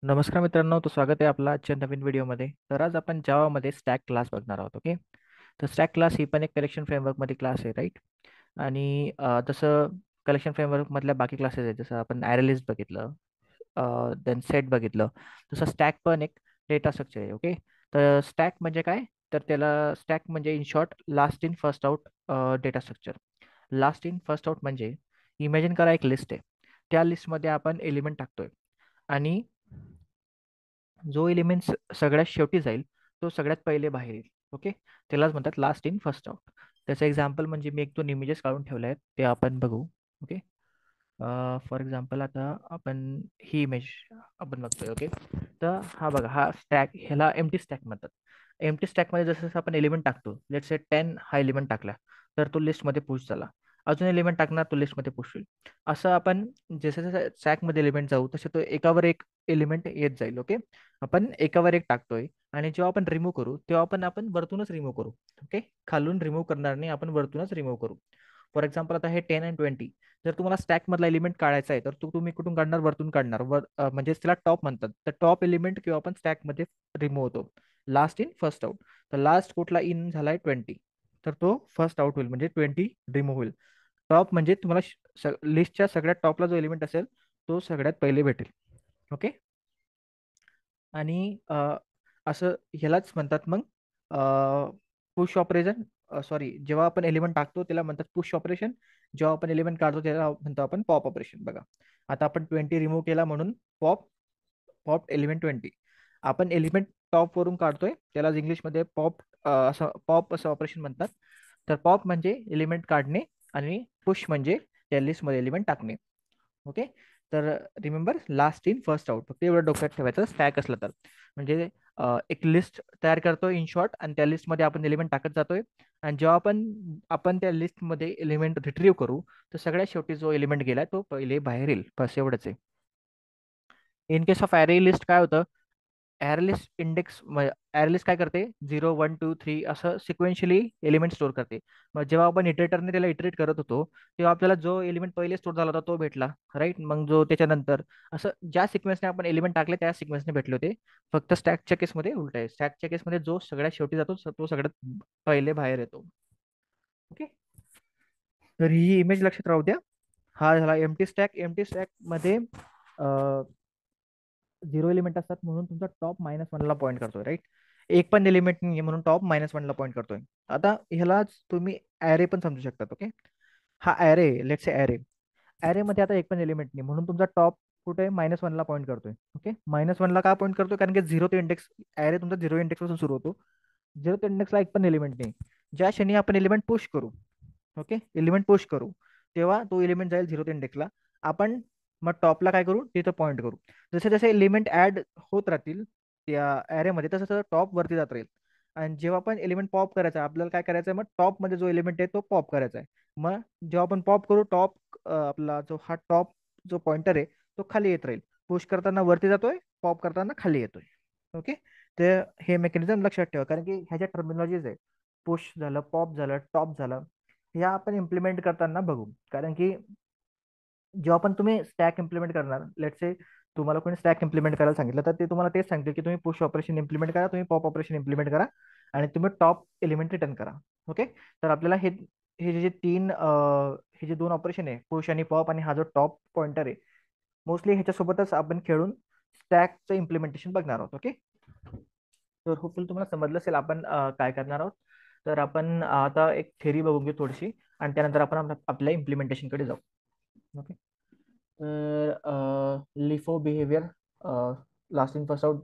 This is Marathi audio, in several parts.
नमस्कार मित्रांनो, तो स्वागत आहे आपला आजच्या नवीन व्हिडिओमध्ये. तर आज आपण जावामध्ये स्टॅक क्लास बघणार आहोत. ओके. तर स्टॅक क्लास ही पण एक कलेक्शन फ्रेमवर्कमध्ये क्लास आहे, राईट? आणि तसं कलेक्शन फ्रेमवर्कमधल्या बाकी क्लासेस आहेत, जसं आपण ॲरेलिस्ट बघितलं, देन सेट बघितलं. तसं स्टॅक पण एक डेटा स्ट्रक्चर आहे. ओके. तर स्टॅक म्हणजे काय? तर त्याला स्टॅक म्हणजे in short last in first out data structure. Last in first out म्हणजे इमॅजिन करा एक लिस्ट आहे. त्या लिस्टमध्ये आपण एलिमेंट टाकतोय आणि जो एलिमेंट सगळ्यात शेवटी जाईल तो सगळ्यात पहिले बाहेर येईल. ओके. त्यालाच म्हणतात लास्ट इन फर्स्ट आउट. त्याचं एक्झाम्पल म्हणजे मी एक दोन इमेजेस काढून ठेवले आहेत, ते आपण बघू. ओके. फॉर एक्झाम्पल आता आपण ही इमेज आपण बघतोय. ओके. तर हा बघा, हा स्टॅक, ह्याला एम्प्टी स्टॅक म्हणतात. एम्प्टी स्टॅकमध्ये जसं जसं आपण एलिमेंट टाकतो, लेट्स से 10 हा एलिमेंट टाकला, तर तो लिस्टमध्ये पुश झाला. अजून एलिमेंट टाकणार, तो लिस्टमध्ये पुश होईल. असं आपण जसं जसं स्टॅकमध्ये एलिमेंट जाऊ तसे तो एकावर एक एलिमेंट येत जाईल. ओके. आपण एकावर एक टाकतोय आणि जेव्हा आपण रिमूव्ह करू तेव्हा आपण वरतूनच रिमूव्ह करू. ओके. खालून रिमूव्ह करणार नाही, आपण वरतूनच रिमूव्ह करू. फॉर एक्झाम्पल आता हे 10 आणि 20, जर तुम्हाला स्टॅक मधला एलिमेंट काढायचा आहे तर तुम्ही कुठून काढणार? वरतून काढणार. म्हणजे त्याला टॉप म्हणतात. तर टॉप एलिमेंट किंवा आपण स्टॅक मध्ये रिमूव्ह होतो. Last in first out. तर लास्ट कुठला इन झालाय? 20. तर तो फर्स्ट आउट होईल, म्हणजे 20 रिमूव्ह होईल. टॉप म्हणजे तुम्हाला लिस्टच्या सगळ्यात टॉपला जो एलिमेंट असेल तो सगळ्यात पहिले भेटेल. ओके. आणि असं ह्यालाच म्हणतात मग पुश ऑपरेशन. सॉरी, जेव्हा आपण एलिमेंट टाकतो त्याला म्हणतात पुश ऑपरेशन. जेव्हा आपण एलिमेंट काढतो त्याला म्हणतो आपण पॉप ऑपरेशन. बघा, आता आपण 20 रिमूव्ह केला म्हणून पॉप. Pop element 20. आपण एलिमेंट टॉप वरून काढतोय त्याला इंग्लिशमध्ये पॉप, असं पॉप असं ऑपरेशन म्हणतात. तर पॉप म्हणजे एलिमेंट काढणे आणि पुश म्हणजे त्या लिस्टमध्ये एलिमेंट टाकणे. ओके. तर remember, last in first out, फक्त एवढं डोक्यात ठेवायचं स्टॅक असलं तर. म्हणजे एक लिस्ट तयार करतोय इन शॉर्ट, आणि त्या लिस्टमध्ये आपण एलिमेंट टाकत जातोय. आणि जेव्हा आपण आपण त्या लिस्टमध्ये एलिमेंट रिट्रीव्ह करू तर सगळ्यात शेवटी जो एलिमेंट गेलाय तो पहिले बाहेर येईल. बस एवढंच आहे. In case of array list काय होतं? ॲरेलिस्ट इंडेक्स, ॲरेलिस्ट काय करते? 0 1 2 3 असं सिक्वेन्शियली एलिमेंट स्टोअर करते. मग जेव्हा आपण इटरेटरने त्याला इटरेट करत होतो तेव्हा आपल्याला जो एलिमेंट पहिले स्टोअर झाला होता तो भेटला, राईट? मग जो त्याच्यानंतर असं ज्या सिक्वेन्सने आपण एलिमेंट टाकले त्या सिक्वेन्सने भेटले होते. फक्त स्टॅकच्या केसमध्ये उलट आहे. स्टॅकच्या केसमध्ये जो सगळ्यात शेवटी जातो तो सगळ्यात पहिले बाहेर येतो. ओके. तर ही इमेज लक्षात राहू द्या. हा झाला एमटी स्टॅक. एमटी स्टॅक मध्ये झिरो एलिमेंट असतात म्हणून तुमचा टॉप -1 ला पॉईंट करतोय, राईट? एक पण एलिमेंट नाही म्हणून टॉप -1 ला पॉईंट करतोय. आता ह्यालाच तुम्ही ॲरे पण समजू शकतात. ओके. हा array, let's say array. Array मध्ये आता एक पण एलिमेंट नाही म्हणून तुमचा टॉप कुठे? -1 ला पॉईंट करतोय. ओके. -1 ला का पॉईंट करतोय? कारण की झिरो ते इंडेक्स, ॲरे तुमचा झिरो इंडेक्स पासून सुरू होतो. झिरो ते इंडेक्सला एक पण एलिमेंट नाही. ज्या क्षणी आपण एलिमेंट पुश करू, ओके, एलिमेंट पुश करू, तेव्हा तो एलिमेंट जाईल झिरो इंडेक्सला. आपण मग टॉपला काय करू? तिथं पॉईंट करू. जसे जसे एलिमेंट ऍड होत राहतील त्या ॲरेमध्ये तसं तसं टॉप वरती जात राहील. आणि जेव्हा आपण एलिमेंट पॉप करायचा आपल्याला काय करायचं आहे? मग टॉप मध्ये जो एलिमेंट आहे तो पॉप करायचा आहे. मग जेव्हा आपण पॉप करू टॉप, आपला जो हा टॉप जो पॉइंटर आहे तो खाली येत राहील. पुश करताना वरती जातोय, पॉप करताना खाली येतोय. ओके. ते हे मेकॅनिझम लक्षात ठेवा, कारण की ह्याच्या टर्मिनॉलॉजीज आहे. पुश झालं, पॉप झालं, टॉप झालं. ह्या आपण इम्प्लिमेंट करताना बघू. कारण की जेव्हा पण तुम्ही स्टॅक इम्प्लिमेंट करणार, लेट्स से तुम्हाला कोणी स्टॅक इम्प्लिमेंट करायला सांगितलं तर ते तुम्हाला तेच सांगतील की तुम्ही पुश ऑपरेशन इम्प्लिमेंट करा, तुम्ही पॉप ऑपरेशन इम्प्लिमेंट करा, आणि तुम्ही टॉप एलिमेंट रिटर्न करा. ओके. तर आपल्याला हे जे जे तीन हे जे दोन ऑपरेशन आहे, पुश आणि पॉप आणि हा जो टॉप पॉइंटर आहे, मोस्टली ह्याच्यासोबतच आपण खेळून स्टॅकचं इम्प्लिमेंटेशन बघणार आहोत. ओके. तर होपफुल तुम्हाला समजलं असेल आपण काय करणार आहोत. तर आपण आता एक थेरी बघून घेऊ थोडीशी, आणि त्यानंतर आपण आपल्या इम्प्लिमेंटेशनकडे जाऊ. Okay. LIFO behaviour, last in first out,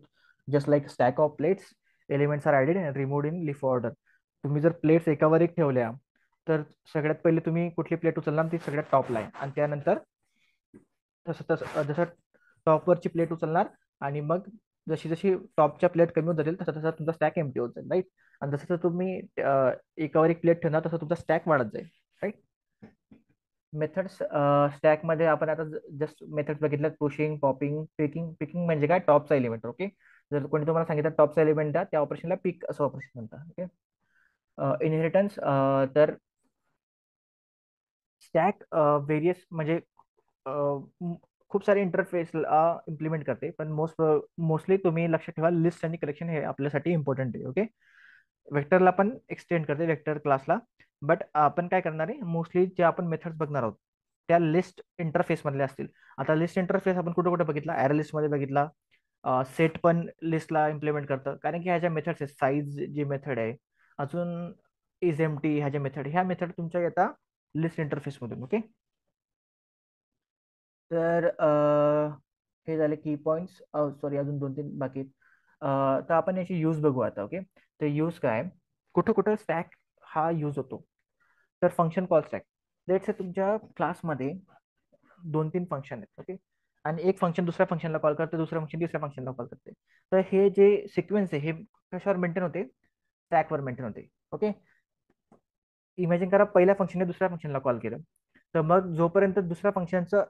just like stack of plates, elements are added and removed in LIFO order. तुम्ही जर प्लेट्स एकावर एक ठेवल्या तर सगळ्यात पहिले तुम्ही कुठली प्लेट उचलणार? ती सगळ्यात टॉपला आहे, आणि त्यानंतर तसं तसं जसं टॉपवरची प्लेट उचलणार, आणि मग जशी जशी टॉपच्या प्लेट कमी होत जातील तसा तसा तुमचा स्टॅक एम्प्टी होत जाईल, राईट? आणि जसं जसं तुम्ही एकावर एक प्लेट ठेवणार तसं तुमचा स्टॅक वाढत जाईल, राईट? मेथड्स स्टॅकमध्ये आपण आता जस्ट मेथड्स बघितल्यात: पुशिंग, पॉपिंग, पिकिंग. पिकिंग म्हणजे काय? टॉपचा एलिमेंट. ओके. जर कोणी तुम्हाला सांगितलं टॉपचा एलिमेंट द्या, त्या ऑपरेशनला पिक असं ऑपरेशन म्हणतात. ओके. इनहेरिटन्स, तर स्टॅक व्हेरियस म्हणजे खूप सारे इंटरफेस इम्प्लिमेंट करते, पण मोस्टली तुम्ही लक्षात ठेवा लिस्ट आणि कलेक्शन हे आपल्यासाठी इम्पॉर्टंट आहे. ओके. वेक्टरला पण एक्सटेंड करते वेक्टर क्लासला, बट आपण काय करणार आहे, मोस्टली जे आपण मेथड्स बघणार आहोत त्या लिस्ट इंटरफेस मधले असतील. आता लिस्ट इंटरफेस आपण कुठे कुठे बघितला, ॲरे लिस्ट मध्ये बघितला. सेट पण लिस्टला इम्प्लिमेंट करतं, कारण की ह्या ज्या मेथड्स आहेत, साईज जी मेथड आहे, अजून इज एम्प्टी ह्या ज्या मेथड, ह्या मेथड तुमच्या येतात लिस्ट इंटरफेस मधून. ओके. तर हे झाले की पॉइंट्स. सॉरी, अजून दोन तीन बाकी आहेत. तर आपण याची यूज बघू आता. ओके. तर यूज काय, कुठं कुठं स्टॅक हा यूज होतो. तर function call stack, let's say तुमच्या क्लासमध्ये दोन तीन फंक्शन आहेत. ओके. आणि एक फंक्शन दुसऱ्या फंक्शनला कॉल करते, दुसरं फंक्शन तिसऱ्या फंक्शनला कॉल करते. तर हे जे सिक्वेन्स आहे हे कशावर मेंटेन होते, स्टॅकवर मेंटेन होते. ओके. इमॅजिन करा पहिल्या फंक्शनने दुसऱ्या फंक्शनला कॉल केलं, तर मग जोपर्यंत दुसऱ्या फंक्शनचं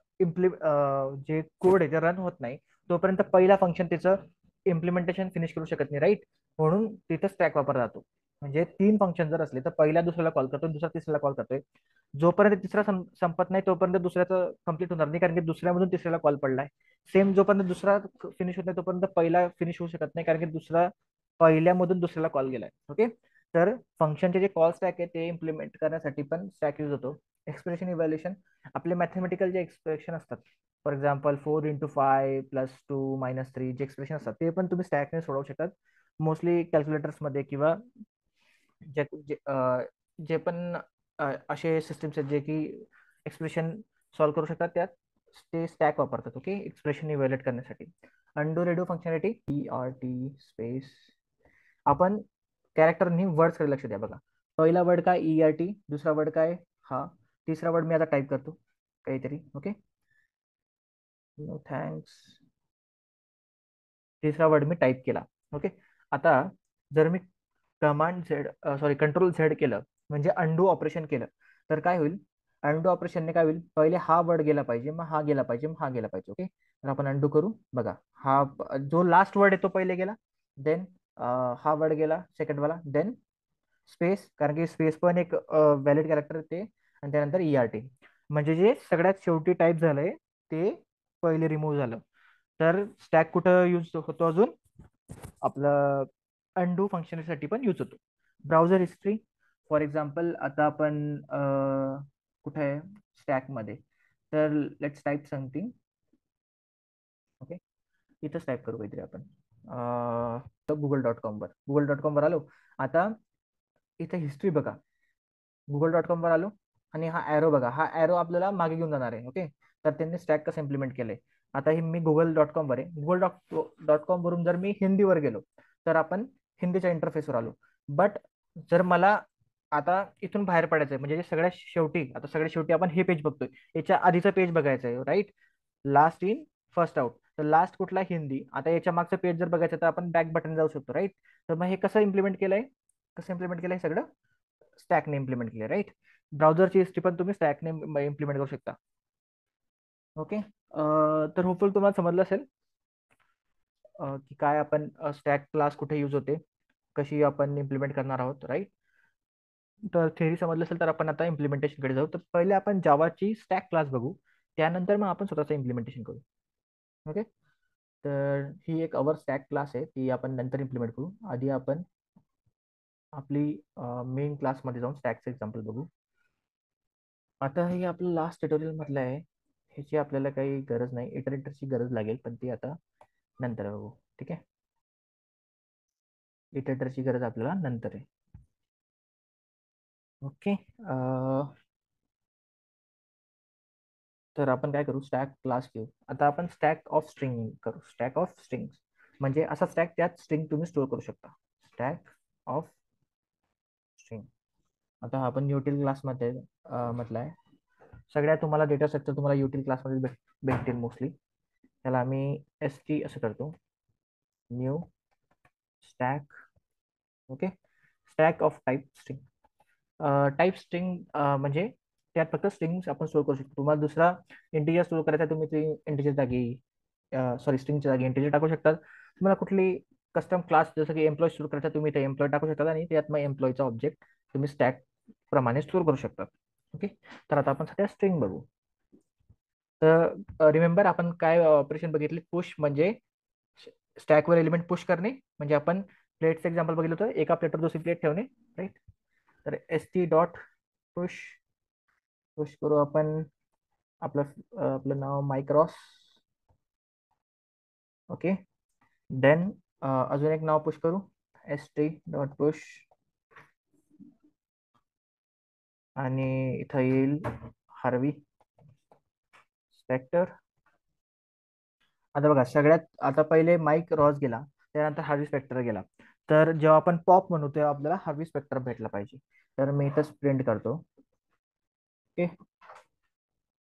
जे कोड आहे ते रन होत नाही, तोपर्यंत पहिला फंक्शन त्याचं इम्प्लिमेंटेशन फिनिश करू शकत नाही, राईट. म्हणून तिथं स्टॅक वापरला जातो. म्हणजे तीन फंक्शन जर असले तर पहिल्या दुसऱ्याला कॉल करतो, दुसरा तिसऱ्याला कॉल करतोय. जोपर्यंत तिसरा संपत नाही तोपर्यंत दुसऱ्याचं कंप्लीट होणार नाही, कारण की दुसऱ्यामधून तिसऱ्याला कॉल पडलाय. सेम जोपर्यंत दुसरा फिनिश होत नाही तोपर्यंत पहिला फिनिश होऊ शकत नाही, कारण की दुसरा पहिल्यामधून दुसऱ्याला कॉल गेलाय. ओके. तर फंक्शनचे जे कॉल स्टॅक आहे ते इम्प्लिमेंट करण्यासाठी पण स्टॅक यूज होतो. एक्सप्रेशन इव्हॅल्युएशन, आपले मॅथमॅटिकल जे एक्सप्रेशन असतात, फॉर एक्झाम्पल 4 × 5 + 2 - 3 जे एक्सप्रेशन असतात ते पण तुम्ही स्टॅकने सोडवू शकतात. मोस्टली कॅल्क्युलेटर्समध्ये किंवा जे जे जे पण असे सिस्टम्स आहेत जे की एक्सप्रेशन सॉल्व्ह करू शकतात, त्यात ते स्टॅक वापरतात. ओके. एक्सप्रेशन इव्हॅल्युएट करण्यासाठी. Undo redo functionality, ERT space, आपण कॅरेक्टरनी वर्ड्सकडे लक्ष द्या बघा. पहिला वर्ड काय, ERT. दुसरा वर्ड काय, हा. तिसरा वर्ड मी आता टाईप करतो काहीतरी. ओके. No thanks. तिसरा वर्ड मी टाईप केला. ओके. आता जर मी command Z, sorry control Z केलं, म्हणजे अंडू ऑपरेशन केलं, तर काय होईल, अंडू ऑपरेशनने काय होईल, पहिले हा वर्ड गेला पाहिजे, मग हा गेला पाहिजे, मग हा गेला पाहिजे. ओके. तर आपण अंडू करू बघा. हा जो लास्ट वर्ड आहे तो पहिले गेला, देन हा वर्ड गेला सेकंड वाला, देन स्पेस, कारण की स्पेस पण एक व्हॅलिड कॅरेक्टर ते, आणि त्यानंतर ERT. म्हणजे जे सगळ्यात शेवटी टाईप झालंय ते पहिले रिमूव्ह झालं. तर स्टॅक कुठं यूज होतो अजून, आपलं अनडू फंक्शनसाठी पण यूज होतो. ब्राउझर हिस्ट्री, फॉर एक्झाम्पल आता आपण कुठे आहे स्टॅकमध्ये, तर लेट्स टाईप समथिंग. ओके. इथंच टाईप करू काहीतरी आपण. गुगल.com वर आलो. आता इथे हिस्ट्री बघा, गुगल.com वर आलो, आणि हा ॲरो बघा, हा ॲरो आपल्याला मागे घेऊन जाणार आहे. ओके. तर त्यांनी स्टॅक कसं इम्प्लिमेंट केलंय. आता हे मी गुगल.com वर आहे, गुगल.com वरून जर मी हिंदीवर गेलो तर आपण हिंदीच्या इंटरफेसवर आलो. बट जर मला आता इथून बाहेर पडायचं आहे, म्हणजे सगळ्यात शेवटी, आता सगळ्यात शेवटी आपण हे पेज बघतोय, याच्या आधीचं पेज बघायचं आहे, right. Last in first out, तर लास्ट कुठला, हिंदी. आता याच्या मागचं पेज जर बघायचं तर आपण बॅक बटन जाऊ शकतो, राईट. तर मग हे कसं इम्प्लिमेंट केलंय सगळं, स्टॅकने इम्प्लिमेंट केलं, राईट. ब्राउझरची हिस्ट्री पण तुम्ही स्टॅकने इम्प्लिमेंट करू शकता. ओके. तर होपफुल तुम्हाला समजलं असेल की काय आपण स्टॅक क्लास कुठे यूज होते, कशी आपण इम्प्लिमेंट करणार आहोत, राईट. तर थेअरी समजलं असेल तर आपण आता इम्प्लिमेंटेशनकडे जाऊ. तर पहिले आपण जावाची स्टॅक क्लास बघू, त्यानंतर मग आपण स्वतःचं इम्प्लिमेंटेशन करू. ओके. तर ही एक अवर स्टॅक क्लास आहे, ती आपण नंतर इम्प्लिमेंट करू. आधी आपण आपली मेन क्लासमध्ये जाऊन स्टॅकचं एक्झाम्पल बघू. आता हे आपलं लास्ट ट्युटोरियल मधलं आहे, ह्याची आपल्याला काही गरज नाही, इटरेटरची गरज लागेल, पण ती आता नंतर बघू. ठीक आहे. इटरेटरची गरज आपल्याला नंतर आहे. ओके. तर आपण काय करू, स्टॅक क्लास घेऊ. आता आपण स्टॅक ऑफ स्ट्रिंग करू, स्टॅक ऑफ स्ट्रिंग्स, म्हणजे असा स्टॅक त्यात स्ट्रिंग तुम्ही स्टोअर करू शकता. Stack of string. आता हा आपण युटिल क्लासमध्ये म्हटलं, सगळ्या तुम्हाला डेटा स्ट्रक्चर तुम्हाला युटिल क्लासमध्ये भेटतील मोस्टली. त्याला आम्ही ST असं करतो, new stack. Okay. Stack of type string. Type string म्हणजे त्यात फक्त स्ट्रिंग्स आपण स्टोअर करू शकतो. तुम्हाला दुसरा इंटिजर स्टोअर करायचा, तुम्ही ते इंटिजर जागी, सॉरी स्ट्रिंगच्या जागी इंटिजर टाकू शकतात. तुम्हाला कुठली कस्टम क्लास जसं की एम्प्लॉय स्टोअर करायचा, तुम्ही ते एम्प्लॉय टाकू शकता, आणि त्यात मग एम्प्लॉयचा ऑब्जेक्ट तुम्ही स्टॅक प्रमाणे स्टोअर करू शकता. ओके. तर आता आपण सध्या स्ट्रिंग बघू. तर रिमेंबर आपण काय ऑपरेशन बघितले, पुश म्हणजे स्टॅकवर एलिमेंट पुश करणे, म्हणजे आपण प्लेटचं एक्झाम्पल बघितलं होतं, एका प्लेटवर दुसरी प्लेट ठेवणे, राईट. तर st डॉट पुश, पुश करू आपण आपलं आपलं नाव मायक्रॉस. ओके. देन अजून एक नाव पुश करू, st डॉट पुश, आणि इथं येईल हार्वी स्पेक्टर. आता बघा सगळ्यात आता पहिले माईक रॉस गेला, त्यानंतर हार्वी स्पेक्टर गेला. तर जेव्हा आपण पॉप म्हणू तेव्हा आपल्याला हार्वी स्पेक्टर भेटला पाहिजे. तर मी इथं प्रिंट करतो. ओके.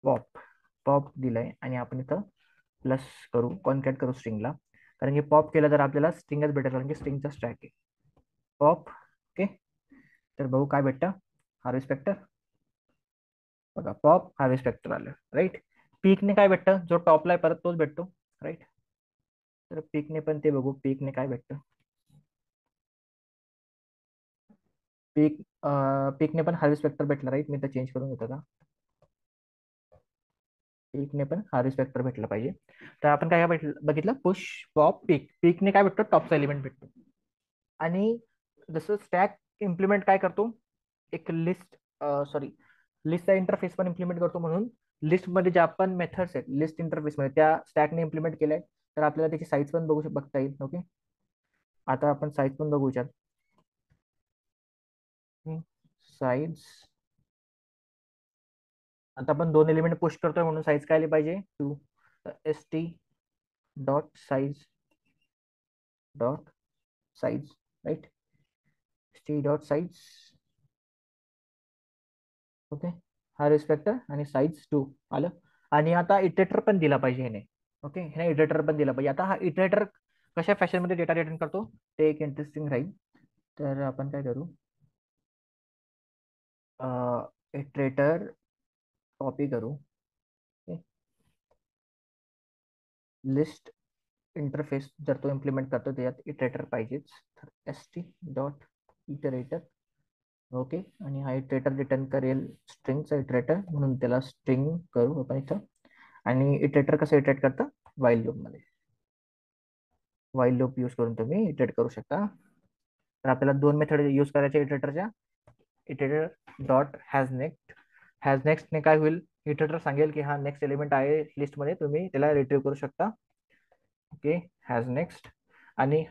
पॉप, पॉप दिलाय आणि आपण इथं प्लस करू, कॉन्कॅट करू स्ट्रिंगला, कारण की पॉप केलं तर आपल्याला स्ट्रिंगच भेटेल, कारण की स्ट्रिंगचा स्ट्रॅक आहे पॉप. ओके. तर बघू काय भेटतं, हार्वी स्पेक्टर. बघा पॉप हार्वी स्पेक्टर आलं, राईट. पीकने काय भेटतं, जो टॉपला आहे परत तोच भेटतो, राईट. तर पीकने पण ते बघू, पीकने काय भेटतं. पीक पीकने पण हार्वी स्पेक्टर भेटला, राईट. मी तर चेंज करून घेतो का, पीकने पण हार्वी स्पेक्टर भेटला पाहिजे. तर आपण काय काय बघितलं, पुश पॉप पीक. पीकने काय भेटतो, टॉपचा एलिमेंट भेटतो. आणि जसं स्टॅक इम्प्लिमेंट काय करतो, एक लिस्ट, सॉरी, लिस्टचा इंटरफेस पण इम्प्लिमेंट करतो. म्हणून लिस्टमध्ये ज्या पण मेथड्स आहेत लिस्ट इंटरफेसमध्ये त्या स्टॅकने इम्प्लिमेंट केल्या, तर आपल्याला त्याची साईज पण बघता येईल. ओके. आता आपण साईज पण बघू याच्यात. साईज, आता आपण दोन एलिमेंट पुश करतोय म्हणून साईज काय आली पाहिजे, 2. st dot size dot size, right. st dot size. Okay. हा रिस्पेक्टर आणि साईज 2 आलं. आणि आता इटरेटर पण दिला पाहिजे ह्याने. ओके, ह्याने इटरेटर पण दिला पाहिजे. आता हा इटरेटर कशा फॅशन मध्ये डेटा रिटर्न करतो ते एक इंटरेस्टिंग राहील. तर आपण काय करू, इटरेटर कॉपी करू. लिस्ट इंटरफेस जर तो इम्प्लिमेंट करतो त्यात इटरेटर पाहिजेच. तर st डॉट इटरेटर. ओके. आणि हा इटरेटर रिटर्न करेल स्ट्रिंगचा इटरेटर, म्हणून त्याला स्ट्रिंग करू आपण इथं. आणि इटरेटर कसं इटरेट करतं, वाईल लूप मध्ये. वाईल लूप यूज करून तुम्ही इटरेट करू शकता. तर आपल्याला दोन मेथड यूज करायच्या इटरेटरच्या. Iterator dot has next. Has next ने काय होईल, इटरेटर सांगेल की हा नेक्स्ट एलिमेंट आहे लिस्टमध्ये, तुम्ही त्याला रिट्रीव्ह करू शकता. ओके. Has next. आणि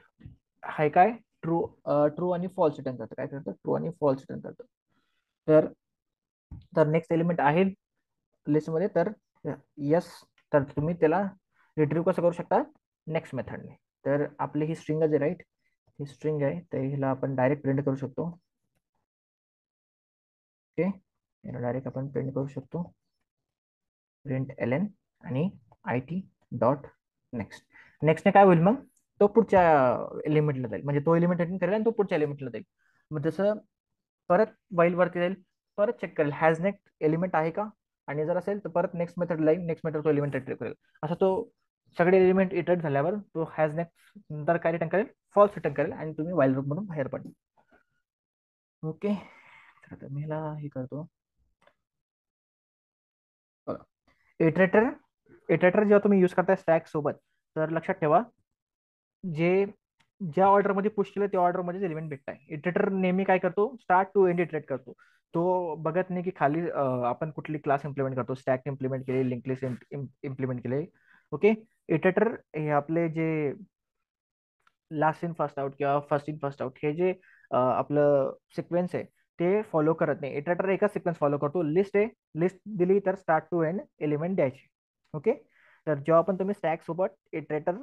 हाय काय, ट्रू, ट्रू आणि फॉल्स रिटर्न करतं. काय करतं, ट्रू आणि फॉल्स रिटर्न करतं. तर तर नेक्स्ट एलिमेंट आहे लिस्टमध्ये, तर यस, तर तुम्ही त्याला रिट्रीव्ह कसं करू शकता, नेक्स्ट मेथडने. तर आपली ही स्ट्रिंग आहे, राईट. ही स्ट्रिंग आहे, तर हिला आपण डायरेक्ट प्रिंट करू शकतो. ओके. याला डायरेक्ट आपण प्रिंट करू शकतो, प्रिंट एल आणि it डॉट नेक्स्ट. नेक्स्टने काय होईल मग, तो पुढच्या एलिमेंटला जाईल, म्हणजे तो एलिमेंट रिटर्न करेल आणि तो पुढच्या एलिमेंटला जाईल. मग जसं परत वाईल वरती जाईल, परत चेक करेल हॅज नेक्स्ट एलिमेंट आहे का, आणि जर असेल तर परत next method line, next method तो एलिमेंट रिट्रीव्ह करेल. असं तो सगळे एलिमेंट इटरेट झाल्यावर तो हॅज नेक्स्ट नंतर काय रिटर्न करेल, फॉल्स रिटर्न करेल, आणि तुम्ही वाईल लूप म्हणून बाहेर पडेल. ओके. तर आता मी ह्याला हे करतो. इटरेटर, इटरेटर जेव्हा तुम्ही यूज करताय स्टॅक सोबत, तर लक्षात ठेवा जे ज्या ऑर्डरमध्ये पुश केलं त्या ऑर्डरमध्ये एलिमेंट भेटत आहे. इटरेटर नेहमी काय करतो, स्टार्ट टू एंड इटरेट करतो. तो बघत नाही की खाली आपण कुठली क्लास इम्प्लिमेंट करतो, स्टॅक इम्प्लिमेंट केले, लिंक लिस्ट इम्प्लिमेंट केले. ओके. इटरेटर हे आपले जे लास्ट इन फर्स्ट आउट किंवा फर्स्ट इन फर्स्ट आउट हे जे आपलं सिक्वेन्स आहे ते फॉलो करत नाही. इटरेटर एकच सिक्वेन्स फॉलो करतो. लिस्ट आहे, लिस्ट दिली तर स्टार्ट टू एंड एलिमेंट द्यायचे. ओके. तर जेव्हा पण तुम्ही स्टॅक सोबत इटरेटर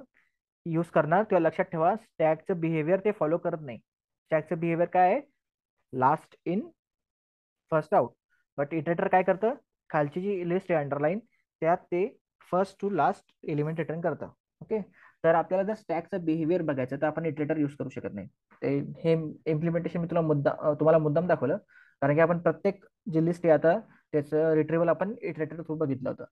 यूज करणार तेव्हा लक्षात ठेवा स्टॅकचं बिहेवियर ते फॉलो करत नाही. स्टॅकचं बिहेवियर काय आहे, last in first out. But iterator काय करतं, खालची जी लिस्ट आहे अंडरलाईन त्यात ते first to last element return करतं. ओके. तर आपल्याला जर स्टॅकचं बिहेवियर बघायचं तर आपण इटरेटर यूज करू शकत नाही. ते हे इम्प्लिमेंटेशन मी तुम्हाला मुद्दाम दाखवलं, कारण की आपण प्रत्येक जी लिस्ट आहे आता त्याचं रिट्रीवल आपण इटरेटर थ्रू बघितलं होतं.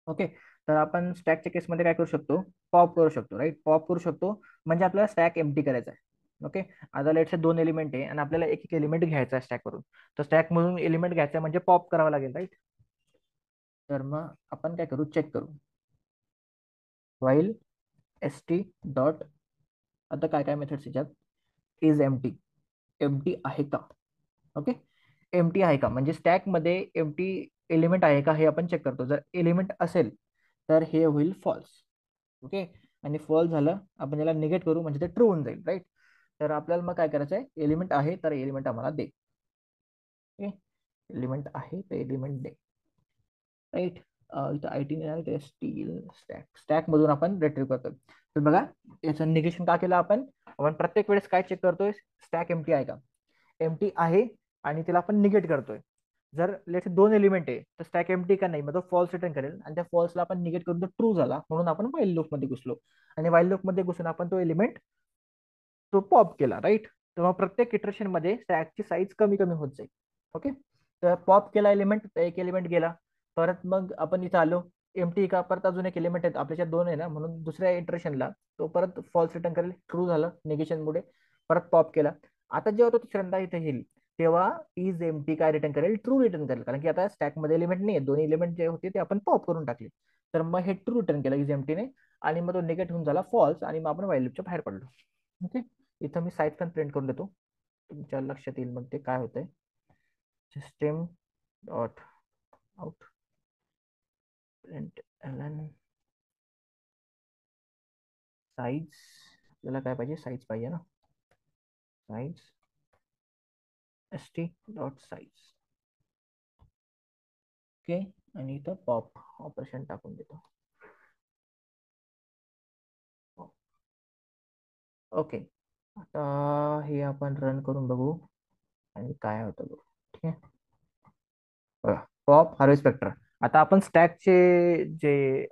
ओके. तर आपण स्टॅकच्या केसमध्ये काय करू शकतो, पॉप करू शकतो, राईट. पॉप करू शकतो म्हणजे आपल्याला स्टॅक एम्प्टी करायचा आहे. ओके. आता लेट्स दोन एलिमेंट आहे आणि आपल्याला एक एक एलिमेंट घ्यायचा आहे स्टॅक वरून. तर स्टॅक मधून एलिमेंट घ्यायचा म्हणजे पॉप करावा लागेल, राईट. तर मग आपण काय करू, चेक करू. वाईल st डॉट, आता काय काय मेथड्स याच्यात, इज एम्प्टी. एम्प्टी आहे का? ओके, एम्प्टी आहे का म्हणजे स्टॅक मध्ये एम्प्टी एलिमेंट आहे का हे आपण चेक करतो. जर एलिमेंट असेल तर हे होईल फॉल्स. ओके, आणि फॉल्स झालं आपण याला निगेट करू म्हणजे ते ट्रू होऊन जाईल, राईट. तर आपल्याला मग काय करायचं आहे, एलिमेंट आहे तर एलिमेंट आम्हाला दे. ओके, एलिमेंट आहे तर एलिमेंट दे, राईट. इथं आयटी स्टील स्टॅक, स्टॅक मधून आपण रिट्रीव्ह करतोय. तर बघा, याचं निगेशन का केलं आपण. आपण प्रत्येक वेळेस काय चेक करतोय, स्टॅक एम्प्टी आहे का. एम्प्टी आहे आणि तिला आपण निगेट करतोय. जर लेट दोन एलिमेंट आहे तर स्टॅक एम्प्टी का नाही, मग तो फॉल्स रिटर्न करेल आणि त्या फॉल्सला आपण निगेट करून तो ट्रू झाला म्हणून आपण वाईल लूप मध्ये घुसलो. आणि वाईल लूप मध्ये घुसून आपण तो एलिमेंट तो पॉप केला, राईट. तर मग प्रत्येक इटरेशन मध्ये स्टॅकची साईज कमी कमी होत जाईल. ओके, तर पॉप केला एलिमेंट, तर एक एलिमेंट गेला. परत मग आपण इथं आलो, एमटी का, परत अजून एक एलिमेंट आहे आपल्याच्या दोन आहे ना, म्हणून दुसऱ्या इटरेशनला तो परत फॉल्स रिटर्न करेल, ट्रू झालं निगेशन मुळे. परत पॉप केला. आता जेव्हा तो तिसऱ्यांदा इथे येईल तेव्हा इज एमटी काय रिटर्न करेल, ट्रू रिटर्न करेल, कारण की आता स्टॅक मध्ये एलिमेंट नाही, दोन्ही एलिमेंट जे होते ते आपण पॉप करून टाकले. तर मग हे ट्रू रिटर्न केलं इज एमटीने, आणि मग तो निगेट होऊन झाला फॉल्स, आणि मग आपण व्हाईल लूपच्या बाहेर पडलो. ओके, इथं मी साईट पण प्रिंट करून देतो, तुमच्या लक्षात येईल मग ते काय होतंय. System dot out println size, आपल्याला काय पाहिजे, साईज पाहिजे ना, size st dot size. Okay, आणि इथं पॉप ऑपरेशन टाकून देतो. ओके, आता हे आपण रन करून बघू आणि काय होतं बघू. ठीक आहे, बघा, पॉप हार्वेस्ट स्पेक्टर. आता आपण स्टॅकचे जे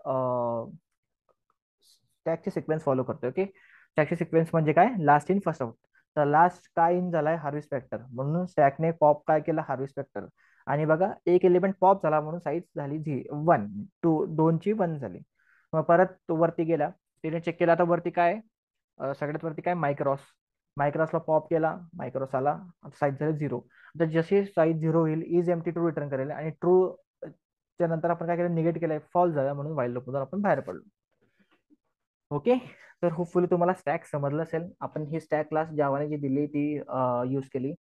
स्टॅकचे सिक्वेन्स फॉलो करतोय. ओके, स्टॅकचे सिक्वेन्स म्हणजे काय, लास्ट इन फर्स्ट आउट. तर लास्ट काय इन झालाय, हार्वेस्ट फॅक्टर, म्हणून स्टॅकने पॉप काय केला, हार्वेस्ट फॅक्टर. आणि बघा, एक एलिमेंट पॉप झाला म्हणून साईज झाली 1, दोनची 1 झाली. मग परत तो वरती गेला, तिने चेक केला, आता वरती काय, सगळ्यात वरती काय, मायक्रॉस. मायक्रॉसला पॉप केला, मायक्रॉस आला, साईज झाली 0. तर जशी साईज 0 होईल, इज एम्प्टी ट्रू रिटर्न करेल, आणि ट्रू त्यानंतर आपण काय केलं, निगेट केलंय, फॉल्स झाला म्हणून व्हाईल लूपमधून आपण बाहेर पडलो. ओके, तर होपफुली तुम्हाला स्टॅक समजलं असेल. आपण ही स्टॅक क्लास जावाने जी दिली ती यूज केली.